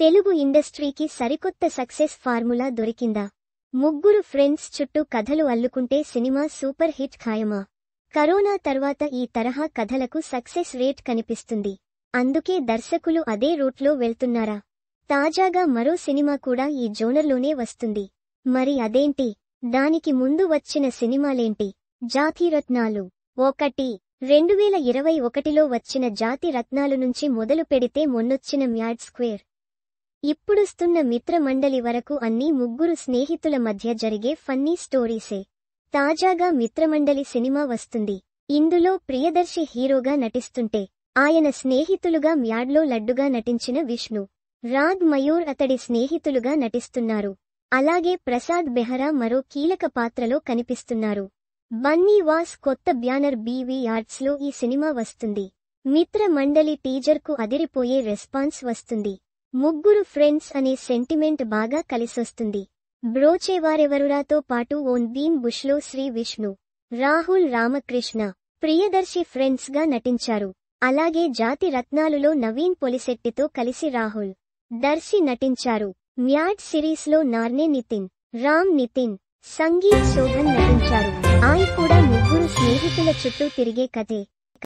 తెలుగు ఇండస్ట్రీకి సరికొత్త success formula దొరికిందా? ముగ్గురు ఫ్రెండ్స్ చుట్టూ కథలు అల్లుకుంటే సినిమా సూపర్ హిట్ ఖాయమా? కరోనా తర్వాత ఈ తరహా కథలకు సక్సెస్ రేట్ కనిపిస్తుంది. అందుకే దర్శకులు అదే రూట్లో వెళ్తున్నారా? తాజాగా మరో సినిమా కూడా ఈ జోనర్లోనే వస్తుంది. మరి అదేంటి? దానికి ముందు వచ్చిన సినిమాలేంటి? జాతిరత్నాలు 1 2021లో వచ్చిన జాతిరత్నాలు నుంచి మొదలు పెడితే మొన్నొచ్చిన మ్యాడ్ స్క్వేర్, ఇప్పుడొస్తున్న మిత్రమండలి వరకు అన్నీ ముగ్గురు స్నేహితుల మధ్య జరిగే ఫన్నీ స్టోరీసే. తాజాగా మిత్రమండలి సినిమా వస్తుంది. ఇందులో ప్రియదర్శి హీరోగా నటిస్తుంటే, ఆయన స్నేహితులుగా మ్యాడ్లో లడ్డుగా నటించిన విష్ణు, రాగ్ మయూర్ అతడి స్నేహితులుగా నటిస్తున్నారు. అలాగే ప్రసాద్ బెహరా మరో కీలక పాత్రలో కనిపిస్తున్నారు. బన్నీ వాస్ కొత్త బ్యానర్ బీవీ ఆర్ట్స్లో ఈ సినిమా వస్తుంది. మిత్ర మండలి టీజర్కు అదిరిపోయే రెస్పాన్స్ వస్తుంది. ముగ్గురు ఫ్రెండ్స్ అనే సెంటిమెంట్ బాగా కలిసొస్తుంది. బ్రోచేవారెవరురాతో పాటు ఓన్ బీన్ బుష్లో శ్రీ విష్ణు, రాహుల్ రామకృష్ణ, ప్రియదర్శి ఫ్రెండ్స్ గా నటించారు. అలాగే జాతి రత్నాలులో నవీన్ పొలిశెట్టితో కలిసి రాహుల్, దర్శి నటించారు. మ్యాడ్ సిరీస్ లో నార్నే నితిన్, రామ్ నితిన్, సంగీత్ శోభన్ నటించారు. కూడా ముగ్గురు స్నేహితుల చుట్టూ తిరిగే కథే.